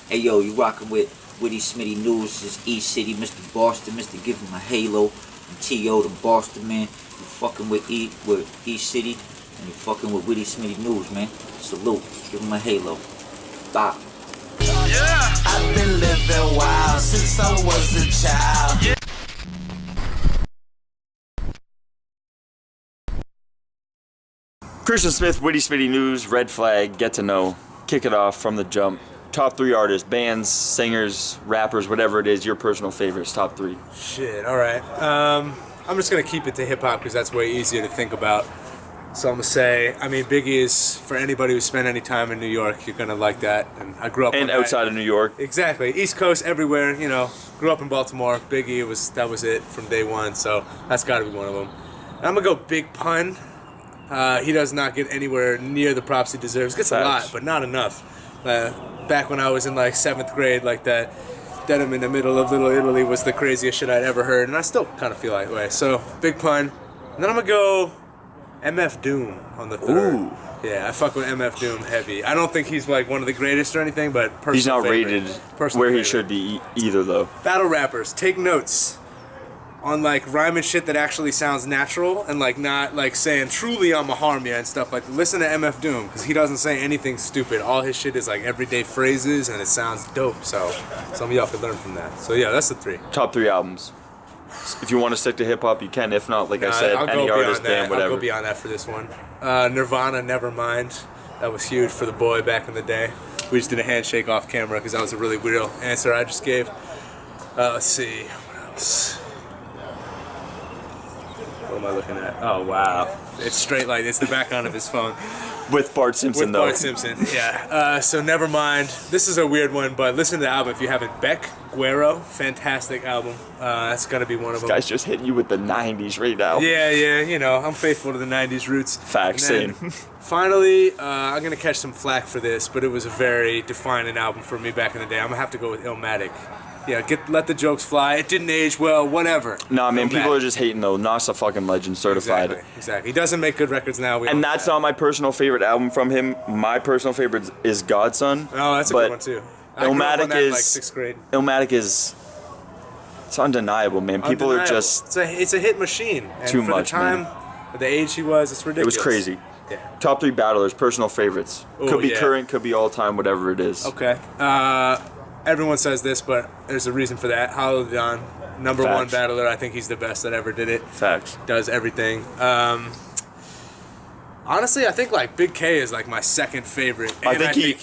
Hey yo, you rocking with Witty Smitty News. This is East City, Mr. Boston, Mr. Give him a halo. And T.O. the Boston man. You fucking with East City, and you fucking with Witty Smitty News, man. Salute. Give him a halo. Bye. Yeah. I've been living wild since I was a child. Yeah. Christian Smith, Witty Smitty News, Red Flag, Get to Know, Kick It Off from the Jump. Top 3 artists, bands, singers, rappers, whatever it is, your personal favorites, top 3. Shit, alright. I'm just going to keep it to hip-hop because that's way easier to think about. So I'm going to say, I mean, Biggie is, for anybody who spent any time in New York, you're going to like that. And I grew up and outside of New York. Exactly. East Coast, everywhere, you know. Grew up in Baltimore. Biggie, that was it from day one. So that's got to be one of them. And I'm going to go Big Pun. He does not get anywhere near the props he deserves. Gets a lot, but not enough. Back when I was in like 7th grade, like that Denim in the Middle of Little Italy was the craziest shit I'd ever heard, and I still kind of feel that way. So, Big Pun. And then I'm going to go MF Doom on the 3rd. Ooh. Yeah, I fuck with MF Doom heavy. I don't think he's like one of the greatest or anything, but personal He's not favorite. rated Personal where he favorite. should be either, though. Battle rappers, take notes on like rhyming shit that actually sounds natural and like not like saying truly I'ma harm ya and stuff. Like listen to MF Doom because he doesn't say anything stupid. All his shit is like everyday phrases and it sounds dope. So some of y'all could learn from that. So yeah, that's the 3. Top 3 albums. If you want to stick to hip hop, you can. If not, like I said, I'll any go artist, beyond band, that. whatever. I'll go beyond that for this one. Nirvana, Nevermind. That was huge for the boy back in the day. We just did a handshake off camera because that was a really real answer I just gave. Let's see, what else? What am I looking at? Oh wow, it's straight light. It's the background of his phone. With Bart Simpson, though. Bart Simpson, yeah. So Nevermind. This is a weird one, but listen to the album if you haven't. Beck, Guero, fantastic album. That's gotta be one of them. This guy's just hitting you with the 90s right now. Yeah, you know, I'm faithful to the 90s roots. Facts, same. Finally, I'm gonna catch some flack for this, but it was a very defining album for me back in the day. I'm gonna have to go with Illmatic. Yeah, let the jokes fly. It didn't age well, whatever. Nah, man, people are just hating though. Nas a fucking legend, certified. Exactly. He doesn't make good records now. And that's not my personal favorite album from him. My personal favorite is Godson. Oh, that's a good one too. Illmatic is like 6th grade. Illmatic is. It's undeniable, man. People are just. It's a hit machine. And too for much, the time, at the age he was, it's ridiculous. It was crazy. Yeah. Top 3 battlers, personal favorites. Ooh, could be yeah. current, could be all time, whatever it is. Okay. Everyone says this, but there's a reason for that. Hollow Don, number Facts. 1 battler. I think he's the best that ever did it. Facts. Does everything. Honestly, I think like Big K is like my 2nd favorite. And I think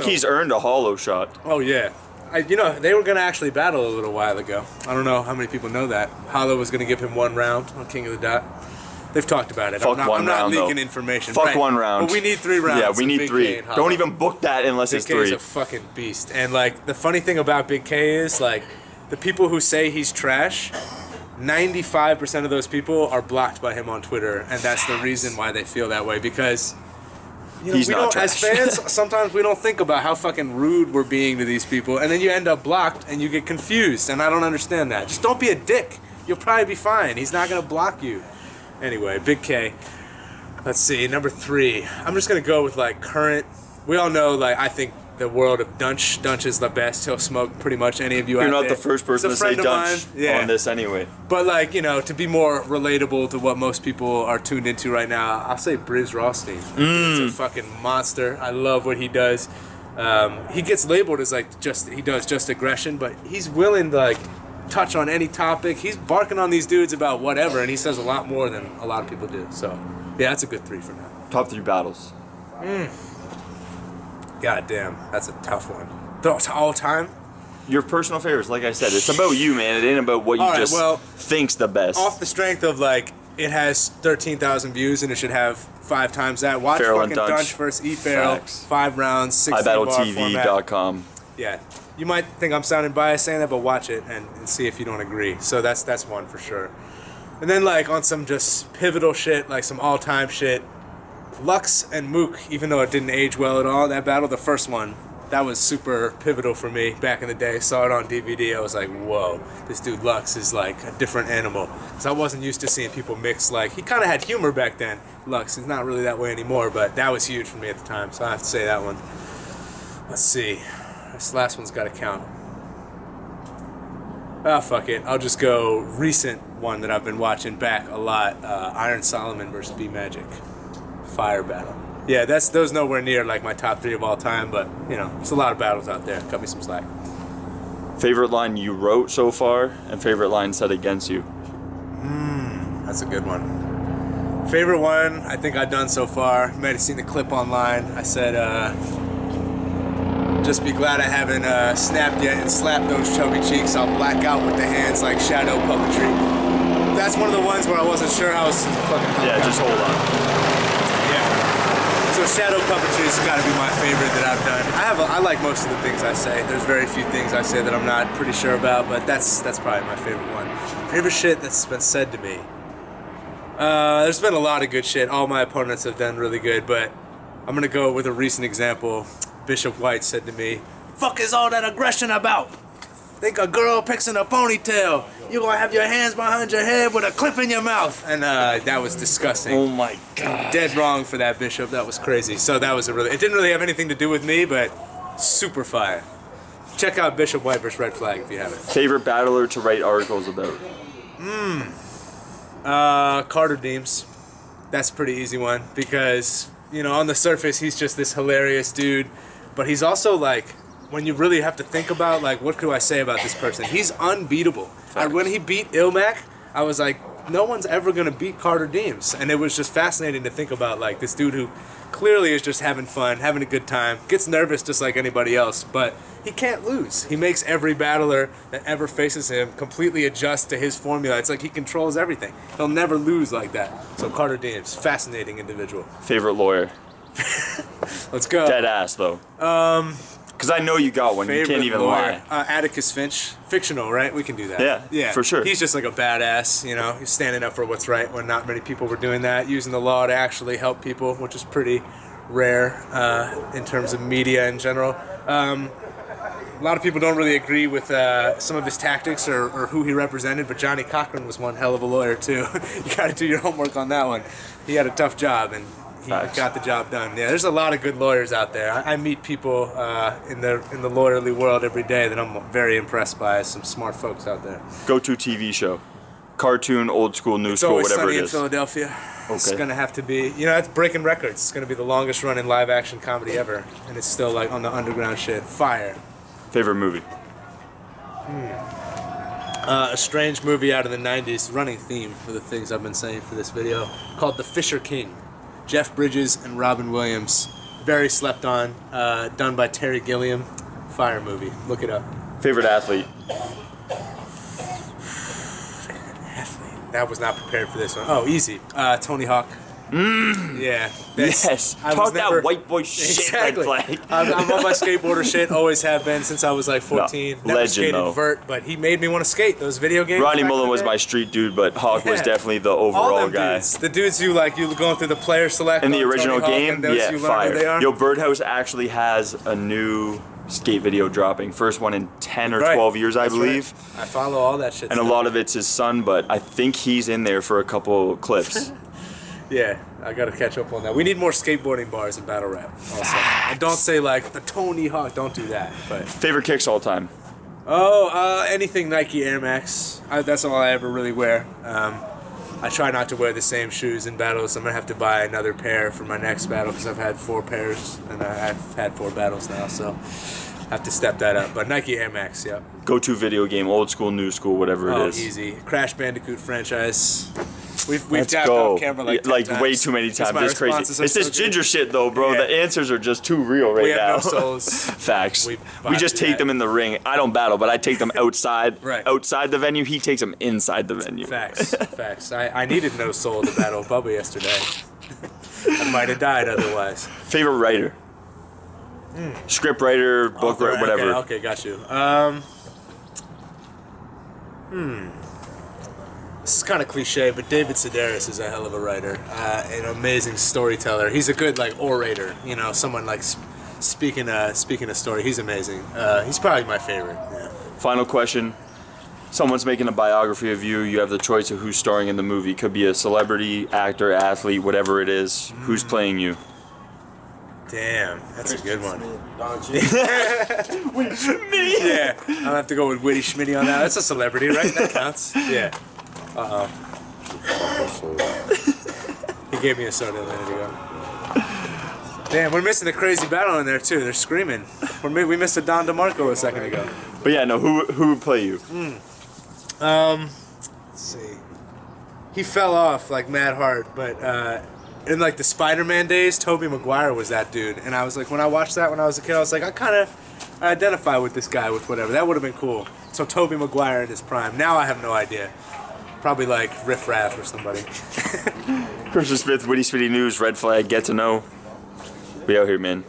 he's earned a hollow shot. Oh yeah. You know, they were gonna actually battle a little while ago. I don't know how many people know that. Hollow was gonna give him 1 round on King of the Dot. They've talked about it. Fuck I'm not leaking though. information. Fuck right. 1 round. But we need 3 rounds. Yeah, we need 3. Don't even book that unless it's 3. Big K is a fucking beast. And like the funny thing about Big K is like the people who say he's trash, 95% of those people are blocked by him on Twitter, and that's the reason why they feel that way because you know, he's not trash. as fans, sometimes we don't think about how fucking rude we're being to these people, and then you end up blocked and you get confused, and I don't understand that. Just don't be a dick. You'll probably be fine. He's not gonna block you. Anyway, Big K. Let's see, number 3. I'm just gonna go with like current. We all know, like I think the world of Dunch. Dunch is the best. He'll smoke pretty much any of you out there. You're not the first person to say Dunch on this anyway. But like, you know, to be more relatable to what most people are tuned into right now, I'll say Briz Rothstein. It's a fucking monster. I love what he does. He gets labeled as like he does just aggression, but he's willing to like touch on any topic. He's barking on these dudes about whatever, and he says a lot more than a lot of people do. So yeah, that's a good 3 for now. Top 3 battles. God damn, that's a tough one. All time? Your personal favorites, like I said, it's about you, man. It ain't about what you think's the best. Off the strength of like it has 13,000 views and it should have 5 times that. Watch Farrell fucking and Dunch versus E Farrell. 5 rounds, 60 bar format. iBattleTV.com. Yeah. You might think I'm sounding biased saying that, but watch it and see if you don't agree. So that's one for sure. And then like on some just pivotal shit, like some all-time shit, Lux and Mook, even though it didn't age well at all, that battle, the first one, that was super pivotal for me back in the day. Saw it on DVD, I was like, whoa, this dude Lux is like a different animal. Because I wasn't used to seeing people mix, like, he kind of had humor back then, Lux. He's not really that way anymore, but that was huge for me at the time, so I have to say that one. Let's see. This last one's got to count. Ah, fuck it. I'll just go recent one that I've been watching back a lot. Iron Solomon versus B Magic. Fire battle. Yeah, those nowhere near like my top 3 of all time, but you know, there's a lot of battles out there. Cut me some slack. Favorite line you wrote so far, and favorite line said against you? That's a good one. Favorite one I think I've done so far. You might have seen the clip online. I said, just be glad I haven't snapped yet and slapped those chubby cheeks. I'll black out with the hands like shadow puppetry. That's one of the ones where I wasn't sure how was fucking. Yeah, just hold on. Yeah. So shadow puppetry's got to be my favorite that I've done. I like most of the things I say. There's very few things I say that I'm not pretty sure about, but that's probably my favorite one. Favorite shit that's been said to me. There's been a lot of good shit. All my opponents have done really good, but I'm gonna go with a recent example. Bishop White said to me, "Fuck is all that aggression about? Think a girl picks in a ponytail. You're gonna have your hands behind your head with a clip in your mouth." And that was disgusting. Oh my god. Dead wrong for that, Bishop. That was crazy. So that was it didn't really have anything to do with me, but super fire. Check out Bishop White vs. Red Flag if you haven't. Favorite battler to write articles about? Carter Deems. That's a pretty easy one because, you know, on the surface he's just this hilarious dude, but he's also like, when you really have to think about like, what could I say about this person? He's unbeatable. And when he beat Ilmac, I was like, no one's ever gonna beat Carter Deems, and it was just fascinating to think about like this dude who clearly is just having fun, having a good time, gets nervous just like anybody else, but he can't lose. He makes every battler that ever faces him completely adjust to his formula. It's like he controls everything. He'll never lose like that. So Carter Deems, fascinating individual. Favorite lawyer? Let's go. Dead ass though. Because I know you got one. You can't even lie. Atticus Finch. Fictional, right? We can do that. Yeah, for sure. He's just like a badass, you know. He's standing up for what's right when not many people were doing that, using the law to actually help people, which is pretty rare in terms of media in general. A lot of people don't really agree with some of his tactics or who he represented, but Johnny Cochran was one hell of a lawyer too. You got to do your homework on that one. He had a tough job and he got the job done. Yeah, there's a lot of good lawyers out there. I meet people in the lawyerly world every day that I'm very impressed by. Some smart folks out there. Go-to TV show, cartoon, old school, new school, whatever it is. It's always Sunny in Philadelphia. Okay. It's gonna have to be, you know, it's breaking records. It's gonna be the longest running live action comedy ever, and it's still like on the underground shit. Fire. Favorite movie? A strange movie out of the 90s, running theme for the things I've been saying for this video, called The Fisher King. Jeff Bridges and Robin Williams. Very slept on, done by Terry Gilliam. Fire movie. Look it up. Favorite athlete? That was not prepared for this one. Oh, easy. Tony Hawk. Yeah. Yes. Talk that white boy shit. Exactly. Red Flag. I'm on my skateboarder shit. Always have been since I was like 14. No, Never legend, skated though. vert, but he made me want to skate. Those video games. Ronnie back in Mullen the was day. my street dude, but Hawk was Yeah. definitely the All overall them guy. dudes. The dudes you like, you going through the player select In the on original Tony Hawk, game, and those yeah, you learn who they fire. are. Yo, Birdhouse actually has a new skate video dropping. First one in 10 or Right. 12 years, I That's believe. right. I follow all that shit. And a lot of it's his son, but I think he's in there for a couple clips. Yeah, I gotta catch up on that. We need more skateboarding bars in battle rap. Also, and don't say like the Tony Hawk. Don't do that. But Favorite kicks all time? anything Nike Air Max. That's all I ever really wear. I try not to wear the same shoes in battles. I'm gonna have to buy another pair for my next battle because I've had 4 pairs and I've had 4 battles now, so I have to step that up. But Nike Air Max, yeah. Go-to video game, old school, new school, whatever it is. Easy. Crash Bandicoot franchise. We've Let's tapped go. off camera like 10 Like times. way too many 'Cause times. my It's crazy. responses are It's so this good. ginger shit though, bro. Yeah. The answers are just too real right We have now. no souls. Facts. We We just vibe take that. them in the ring. I don't battle, but I take them outside. Right. Outside the venue, he takes them inside the venue. Facts, facts. I needed no soul to battle Bubba yesterday. I might have died otherwise. Favorite writer? Script writer, book writer, whatever. Okay, got you. This is kind of cliche, but David Sedaris is a hell of a writer, an amazing storyteller. He's a good like orator, you know, someone like speaking a story. He's amazing. He's probably my favorite. Yeah. Final question. Someone's making a biography of you. You have the choice of who's starring in the movie. Could be a celebrity, actor, athlete, whatever it is. Who's playing you? Damn, that's a good one. Witty Smitty. Yeah, I'll have to go with Witty Smitty on that. That's a celebrity, right? That counts. Yeah. He gave me a soda a minute ago. Damn, we're missing a crazy battle in there too. They're screaming. We missed a Don DeMarco a second ago. But yeah, no. Who would play you? Let's see. He fell off like mad hard, but in like the Spider-Man days, Tobey Maguire was that dude. And I was like, when I watched that when I was a kid, I was like, I kind of identify with this guy with whatever. That would have been cool. So Tobey Maguire in his prime. Now I have no idea. Probably like Riff Raff or somebody. Christian Smith, Witty Smitty News, Red Flag, Get to Know. We out here, man.